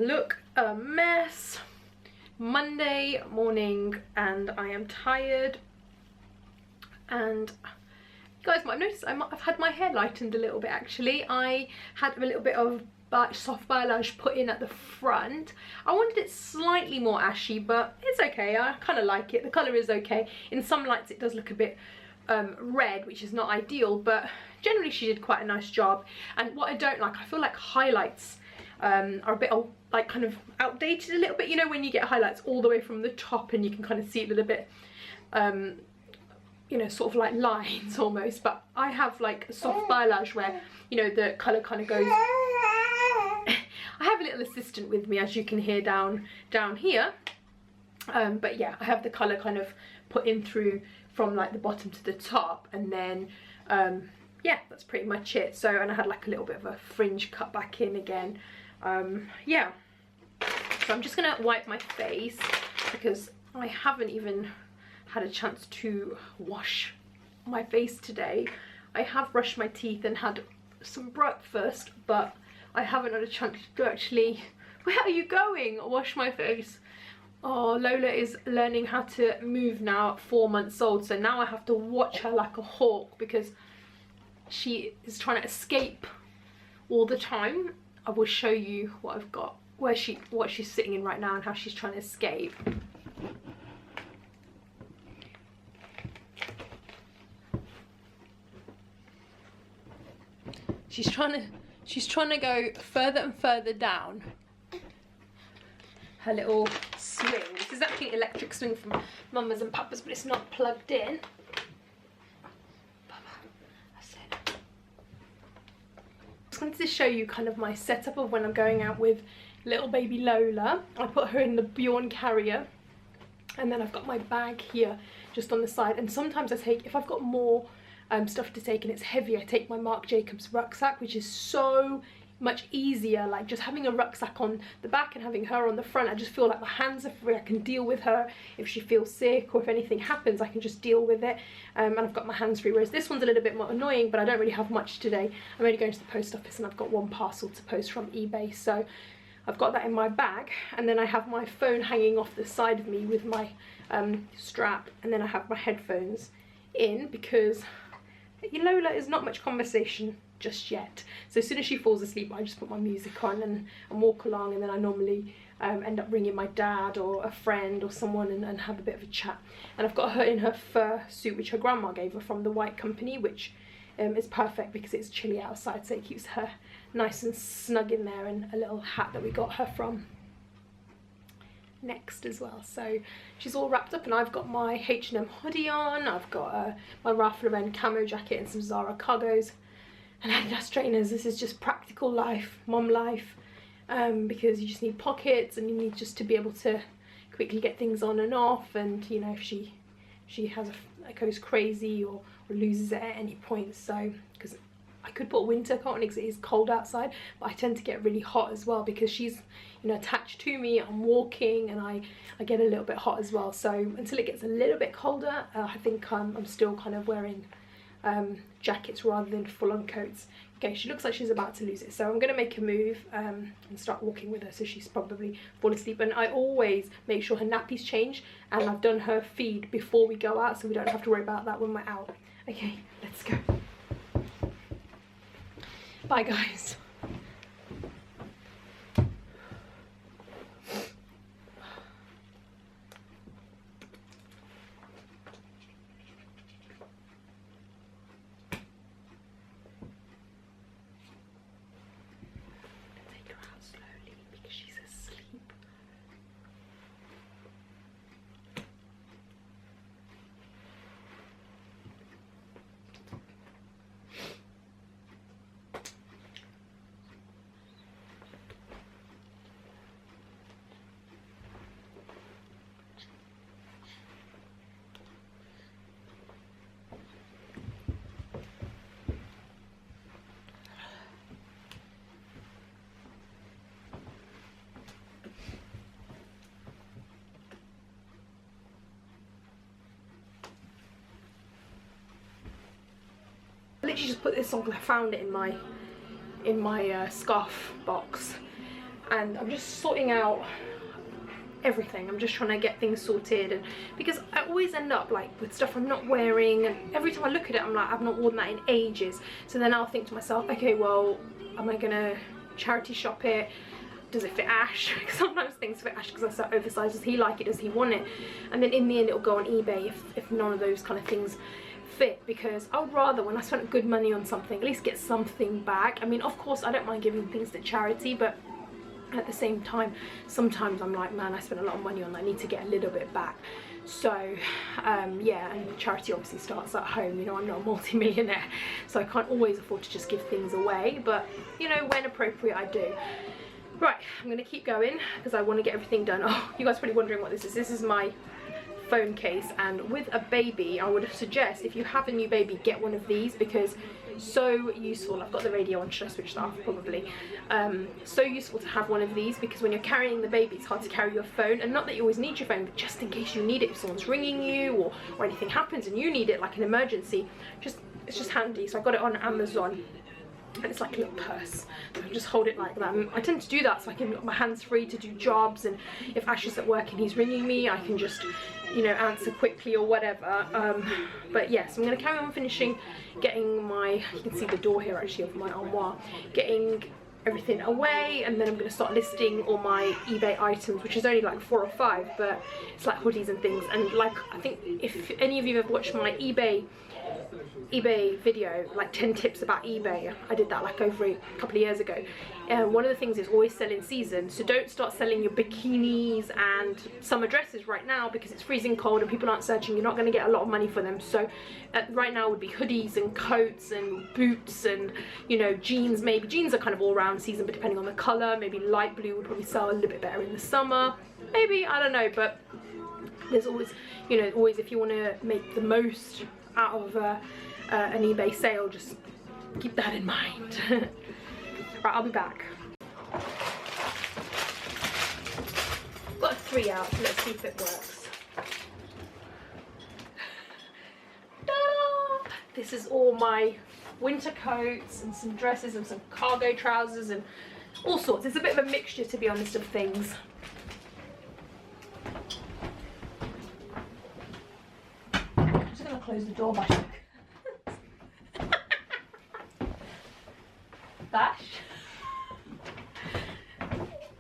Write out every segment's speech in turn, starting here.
look a mess. Monday morning and I am tired, and you guys might have noticed I've had my hair lightened a little bit. Actually, I had a little bit of soft balayage put in at the front. I wanted it slightly more ashy, but it's okay. I kind of like it. The colour is okay. In some lights it does look a bit red, which is not ideal, but generally she did quite a nice job. And what I don't like, I feel like highlights are a bit like kind of outdated a little bit, you know, when you get highlights all the way from the top and you can kind of see a little bit you know, sort of like lines almost. But I have like a soft balayage where, you know, the colour kind of goes. I have a little assistant with me, as you can hear down here, but yeah, I have the colour kind of put in through from like the bottom to the top, and then yeah, that's pretty much it. So, and I had like a little bit of a fringe cut back in again. Yeah, so I'm just gonna wipe my face because I haven't even had a chance to wash my face today. I have brushed my teeth and had some breakfast, but I haven't had a chance to actually, where are you going, wash my face. Oh, Lola is learning how to move now at 4 months old, so now I have to watch her like a hawk because she is trying to escape all the time. I will show you what I've got, what she's sitting in right now and how she's trying to escape. She's trying to go further and further down her little swing. This is actually an electric swing from Mama's and Papa's, but it's not plugged in. That's it. I just wanted to show you kind of my setup of when I'm going out with little baby Lola. I put her in the Bjorn carrier, and then I've got my bag here just on the side, and sometimes I take, if I've got more stuff to take and it's heavy, I take my Marc Jacobs rucksack, which is so much easier. Like just having a rucksack on the back and having her on the front, I just feel like my hands are free. I can deal with her if she feels sick, or if anything happens I can just deal with it, and I've got my hands free. Whereas this one's a little bit more annoying, but I don't really have much today. I'm only going to the post office and I've got one parcel to post from eBay, so I've got that in my bag. And then I have my phone hanging off the side of me with my strap, and then I have my headphones in because Lola is not much conversation just yet. So as soon as she falls asleep, I just put my music on and walk along, and then I normally end up ringing my dad or a friend or someone and have a bit of a chat. And I've got her in her fur suit, which her grandma gave her from the White Company, which is perfect because it's chilly outside, so it keeps her nice and snug in there, and a little hat that we got her from Next as well. So she's all wrapped up, and I've got my H&M hoodie on, I've got my Ralph Lauren camo jacket and some Zara cargos and Adidas trainers. This is just practical life, mom life, because you just need pockets and you need just to be able to quickly get things on and off. And you know, if she has goes crazy or loses it at any point. So because I could put a winter coat on because it is cold outside, but I tend to get really hot as well because she's, you know, attached to me. I'm walking and I get a little bit hot as well. So until it gets a little bit colder, I think I'm still kind of wearing jackets rather than full-on coats. Okay, she looks like she's about to lose it, so I'm going to make a move and start walking with her, so she's probably fallen asleep. And I always make sure her nappy's changed and I've done her feed before we go out, so we don't have to worry about that when we're out. Okay, let's go. Bye guys. Take her out slowly because she's asleep. Literally just put this on because I found it in my scarf box, and I'm just sorting out everything. I'm just trying to get things sorted, and because I always end up like with stuff I'm not wearing, and every time I look at it I'm like, I've not worn that in ages. So then I'll think to myself, okay, well, am I gonna charity shop it? Does it fit Ash? Because sometimes things fit Ash because I'm so oversized. Does he like it? Does he want it? And then in the end it'll go on eBay if none of those kind of things fit, because I would rather, when I spend good money on something, at least get something back. I mean, of course I don't mind giving things to charity, but at the same time sometimes I'm like, man, I spent a lot of money on that, I need to get a little bit back. So yeah, and charity obviously starts at home. You know, I'm not a multi-millionaire, so I can't always afford to just give things away, but you know, when appropriate I do. Right, I'm gonna keep going because I want to get everything done. Oh, you guys are probably wondering what this is. This is my phone case, and with a baby I would suggest, if you have a new baby, get one of these, because so useful. I've got the radio on, should I switch that off? Probably. So useful to have one of these, because when you're carrying the baby it's hard to carry your phone, and not that you always need your phone, but just in case you need it, if someone's ringing you or anything happens and you need it, like an emergency, it's just handy. So I got it on Amazon, and it's like a little purse, so I just hold it like that. And I tend to do that so I can get my hands free to do jobs, and if Ash is at work and he's ringing me, I can just, you know, answer quickly or whatever. But yes, I'm going to carry on finishing getting my, you can see the door here actually of my armoire, getting everything away, and then I'm going to start listing all my eBay items, which is only like 4 or 5, but it's like hoodies and things. And like, I think if any of you have watched my eBay video, like 10 tips about eBay, I did that like over a couple of years ago. One of the things is always sell in season, so don't start selling your bikinis and summer dresses right now because it's freezing cold and people aren't searching. You're not going to get a lot of money for them. So right now would be hoodies and coats and boots and, you know, jeans. Maybe jeans are kind of all round season, but depending on the color, maybe light blue would probably sell a little bit better in the summer, maybe, I don't know. But there's always, you know, always, if you want to make the most out of an eBay sale, just keep that in mind. Right, I'll be back. Got 3 out, so let's see if it works. Ta-da! This is all my winter coats and some dresses and some cargo trousers and all sorts. It's a bit of a mixture, to be honest, of things. I'm just gonna close the door by Bash.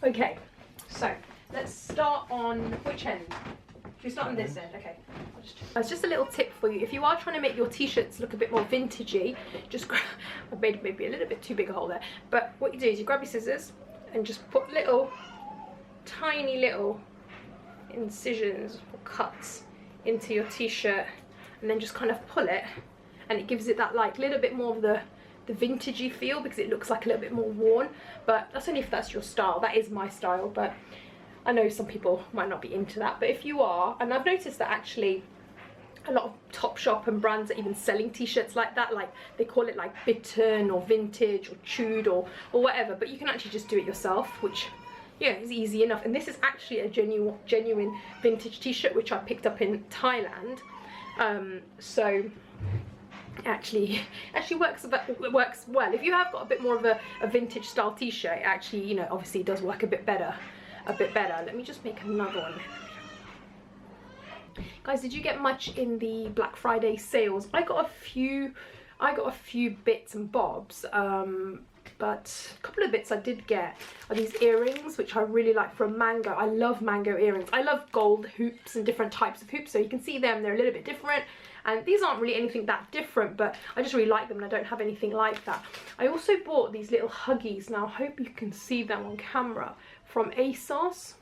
Okay, so let's start on which end? Should we start on this end? Okay. That's just a little tip for you. If you are trying to make your t-shirts look a bit more vintagey, just grab, I made maybe a little bit too big a hole there, but what you do is you grab your scissors and just put little, tiny little incisions or cuts into your t-shirt, and then just kind of pull it, and it gives it that like little bit more of the vintagey feel, because it looks like a little bit more worn. But that's only if that's your style. That is my style, but I know some people might not be into that. But if you are, and I've noticed that actually a lot of Topshop and brands are even selling t-shirts like that, like they call it like bitten or vintage or chewed or whatever, but you can actually just do it yourself, which, yeah, is easy enough. And this is actually a genuine vintage t-shirt which I picked up in Thailand. So actually works well. If you have got a bit more of a vintage style t-shirt, it actually, you know, obviously does work a bit better. Let me just make another one. Guys, did you get much in the Black Friday sales? I got a few bits and bobs, but a couple of bits I did get are these earrings, which I really like, from Mango. I love Mango earrings. I love gold hoops and different types of hoops, so you can see them, they're a little bit different. And these aren't really anything that different, but I just really like them, and I don't have anything like that. I also bought these little Huggies. Now, I hope you can see them on camera, from ASOS.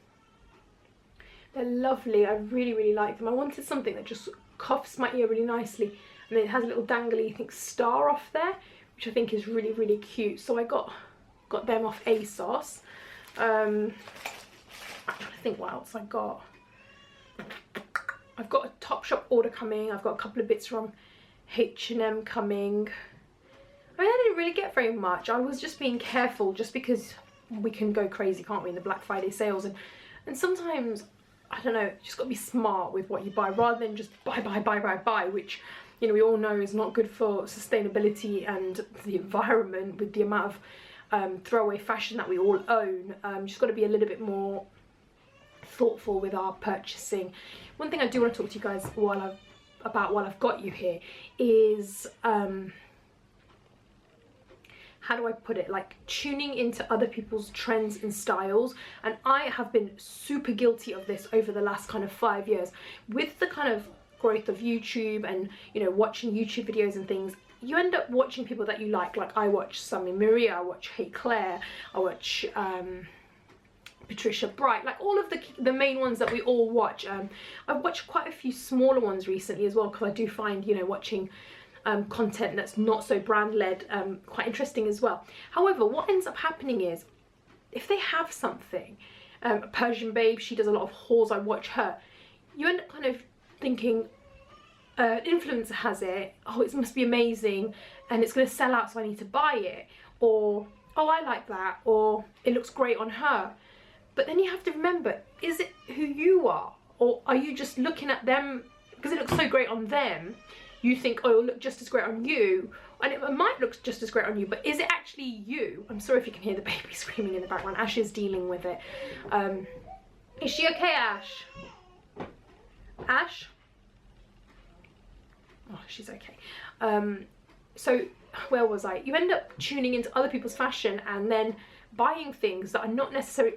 They're lovely. I really, really like them. I wanted something that just cuffs my ear really nicely, and then it has a little dangly, I think, star off there, which I think is really, really cute. So I got them off ASOS. I'm trying to think what else I got. I've got a Topshop order coming. I've got a couple of bits from H&M coming. I mean, I didn't really get very much. I was just being careful, just because we can go crazy, can't we, in the Black Friday sales. And sometimes, I don't know, you just got to be smart with what you buy, rather than just buy, which, you know, we all know is not good for sustainability and the environment, with the amount of throwaway fashion that we all own. Just got to be a little bit more thoughtful with our purchasing. One thing I do want to talk to you guys while I've got you here is how do I put it, like tuning into other people's trends and styles. And I have been super guilty of this over the last kind of 5 years with the kind of growth of YouTube and, you know, watching YouTube videos and things. You end up watching people that you like I watch Sami Maria, I watch Hey Claire, I watch Patricia Bright, like all of the main ones that we all watch. I've watched quite a few smaller ones recently as well, because I do find, you know, watching content that's not so brand led quite interesting as well. However, what ends up happening is if they have something, Persian Babe, she does a lot of hauls, I watch her, you end up kind of thinking, influencer has it, oh, it must be amazing and it's going to sell out, so I need to buy it, or oh, I like that, or it looks great on her. But then you have to remember, is it who you are, or are you just looking at them because it looks so great on them, you think, oh, it'll look just as great on you, and it might look just as great on you, but is it actually you? I'm sorry if you can hear the baby screaming in the background. Ash is dealing with it. Is she okay, Ash? Ash? Oh, she's okay. So where was I? You end up tuning into other people's fashion and then buying things that are not necessarily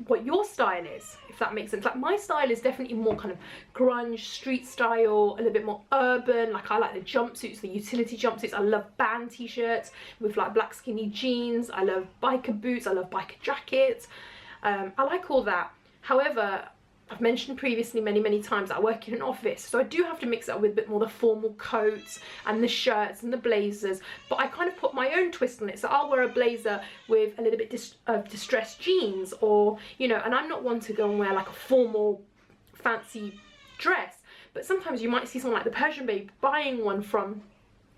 what your style is, if that makes sense. Like my style is definitely more kind of grunge, street style, a little bit more urban. Like I like the jumpsuits, the utility jumpsuits. I love band t-shirts with like black skinny jeans. I love biker boots. I love biker jackets. I like all that. However, I've mentioned previously many times that I work in an office, so I do have to mix it up with a bit more the formal coats and the shirts and the blazers, but I kind of put my own twist on it. So I'll wear a blazer with a little bit of distressed jeans, or, you know, and I'm not one to go and wear like a formal fancy dress, but sometimes you might see someone like the Persian Babe buying one from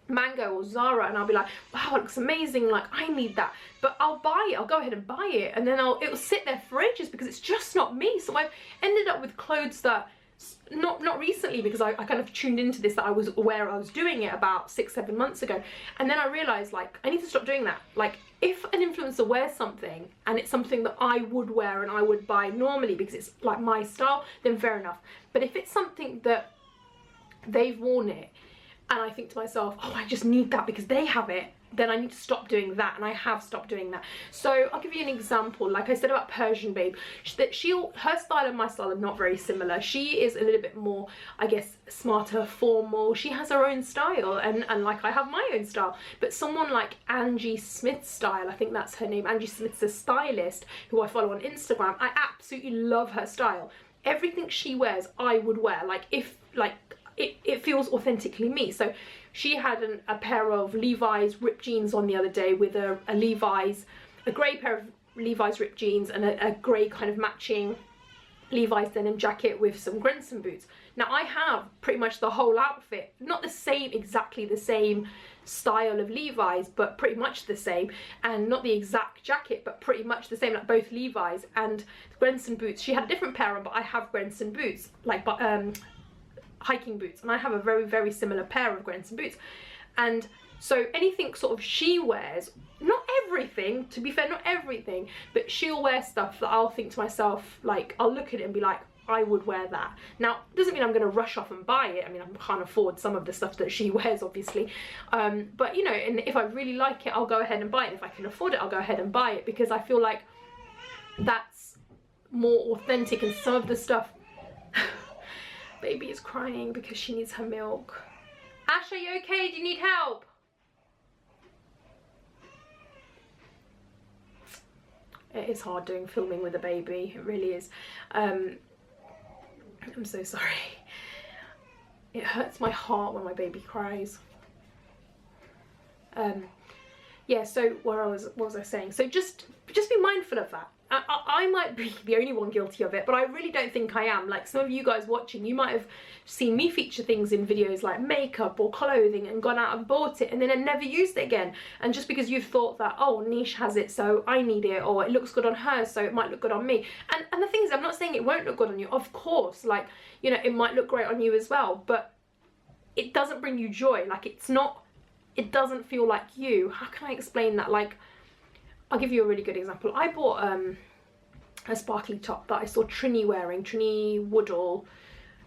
Mango or Zara, and I'll be like, wow, it looks amazing, like I need that, but I'll buy it, I'll go ahead and buy it, and then it'll sit there for ages because it's just not me. So I've ended up with clothes that not recently, because I kind of tuned into this, that I was aware I was doing it about 6-7 months ago, and then I realized, like, I need to stop doing that. Like, if an influencer wears something and it's something that I would wear and I would buy normally because it's like my style, then fair enough. But if it's something that they've worn it and I think to myself, oh, I just need that because they have it, then I need to stop doing that, and I have stopped doing that. So I'll give you an example. Like I said about Persian Babe, her style and my style are not very similar. She is a little bit more, I guess, smarter, formal. She has her own style, and like I have my own style. But someone like Angie Smith's style, I think that's her name, Angie Smith's a stylist who I follow on Instagram. I absolutely love her style. Everything she wears, I would wear. Like, if, like, it feels authentically me. So she had a pair of Levi's ripped jeans on the other day with a grey pair of Levi's ripped jeans and a grey kind of matching Levi's denim jacket with some Grenson boots. Now I have pretty much the whole outfit, not the same, exactly the same style of Levi's, but pretty much the same, and not the exact jacket, but pretty much the same, like both Levi's. And the Grenson boots, she had a different pair on, but I have Grenson boots, like hiking boots, and I have a very similar pair of Grenson boots. And so anything sort of she wears, not everything, to be fair, not everything, but she'll wear stuff that I'll think to myself, like, I'll look at it and be like, I would wear that. Now, doesn't mean I'm going to rush off and buy it. I mean, I can't afford some of the stuff that she wears, obviously, but you know, and if I really like it, I'll go ahead and buy it. If I can afford it, I'll go ahead and buy it, because I feel like that's more authentic. And some of the stuff Baby is crying because she needs her milk. Ash, are you okay? Do you need help? It is hard doing filming with a baby, it really is. I'm so sorry. It hurts my heart when my baby cries. Yeah, so what was I saying? So just be mindful of that. I might be the only one guilty of it, but I really don't think I am. Like, some of you guys watching, you might have seen me feature things in videos like makeup or clothing and gone out and bought it and then never used it again. And just because you've thought that, oh, Niche has it, so I need it, or it looks good on her, so it might look good on me. And the thing is, I'm not saying it won't look good on you. Of course, like, you know, it might look great on you as well, but it doesn't bring you joy. Like, it doesn't feel like you. How can I explain that? Like, I'll give you a really good example. I bought a sparkly top that I saw Trini wearing, Trini Woodall.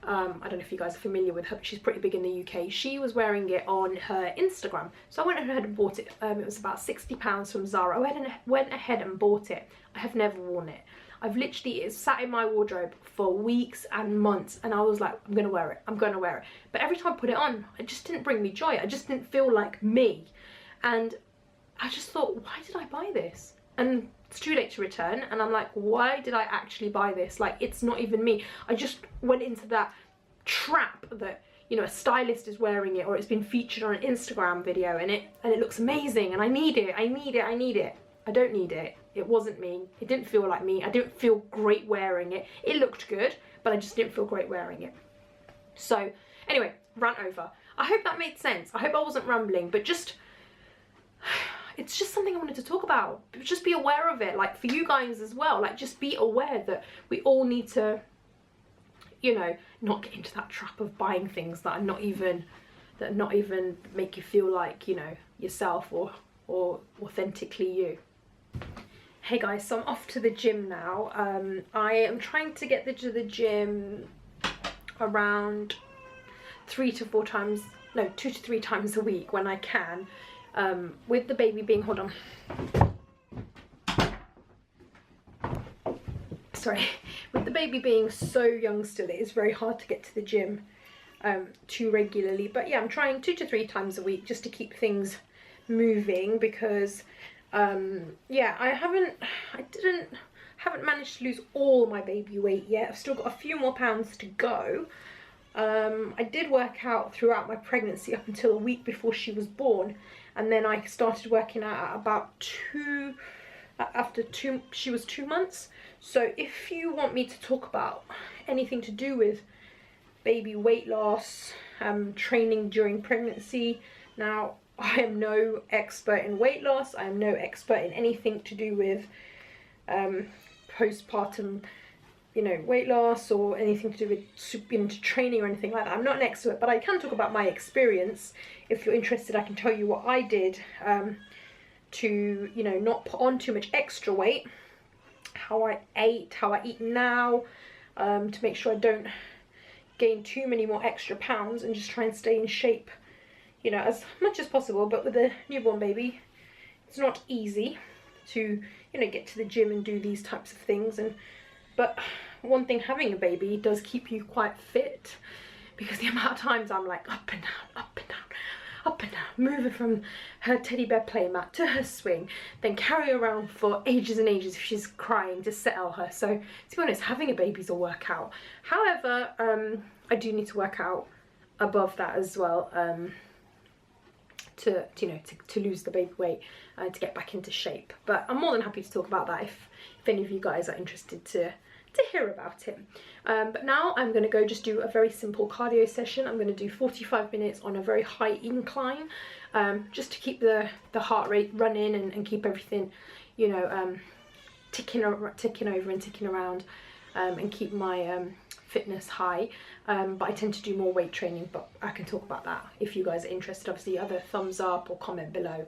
I don't know if you guys are familiar with her, but she's pretty big in the UK. She was wearing it on her Instagram, so I went ahead and bought it. It was about £60 from Zara. I went ahead and bought it. I have never worn it. I've literally, it's sat in my wardrobe for weeks and months, and I was like, I'm gonna wear it, I'm gonna wear it. But every time I put it on, it just didn't bring me joy. I just didn't feel like me. And I just thought, why did I buy this? And it's too late to return, and I'm like, why did I actually buy this? Like, it's not even me. I just went into that trap that, you know, a stylist is wearing it, or it's been featured on an Instagram video, and it looks amazing, and I need it, I need it, I need it. I don't need it. It wasn't me. It didn't feel like me. I didn't feel great wearing it. It looked good, but I just didn't feel great wearing it. So anyway, rant over. I hope that made sense. I hope I wasn't rambling, but just, it's just something I wanted to talk about. Just be aware of it, like for you guys as well. Like, just be aware that we all need to, you know, not get into that trap of buying things that are not even make you feel like, you know, yourself or authentically you. Hey guys, so I'm off to the gym now. I am trying to get to the gym around 2 to 3 times a week when I can. With the baby being, hold on. Sorry. With the baby being so young still, it is very hard to get to the gym too regularly. But yeah, I'm trying 2 to 3 times a week just to keep things moving, because yeah, I haven't managed to lose all my baby weight yet. I've still got a few more pounds to go. I did work out throughout my pregnancy up until a week before she was born, and then I started working out at about she was 2 months. So if you want me to talk about anything to do with baby weight loss, training during pregnancy, now I am no expert in weight loss. I am no expert in anything to do with postpartum, you know, weight loss, or anything to do with into training or anything like that. I'm not an expert, but I can talk about my experience. If you're interested, I can tell you what I did to, you know, not put on too much extra weight, how I eat now, to make sure I don't gain too many more extra pounds, and just try and stay in shape, you know, as much as possible. But with a newborn baby, it's not easy to, you know, get to the gym and do these types of things. But one thing, having a baby does keep you quite fit, because the amount of times I'm like up and down, up and down, up and down, moving from her teddy bear playmat to her swing, then carry her around for ages and ages if she's crying to settle her. So to be honest, having a baby's a workout. However, I do need to work out above that as well, to lose the baby weight, to get back into shape. But I'm more than happy to talk about that if any of you guys are interested to hear about it. But now I'm going to go just do a very simple cardio session. I'm going to do 45 minutes on a very high incline, just to keep the heart rate running and keep everything, you know, ticking over and ticking around, and keep my fitness high. But I tend to do more weight training, but I can talk about that if you guys are interested. Obviously, either thumbs up or comment below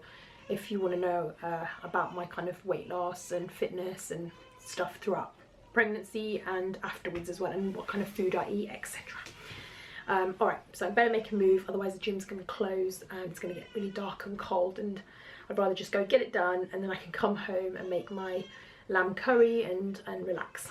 if you want to know about my kind of weight loss and fitness and stuff throughout pregnancy and afterwards as well, and what kind of food I eat, etc. Alright, so I better make a move, otherwise the gym's going to close and it's going to get really dark and cold, and I'd rather just go get it done, and then I can come home and make my lamb curry and relax.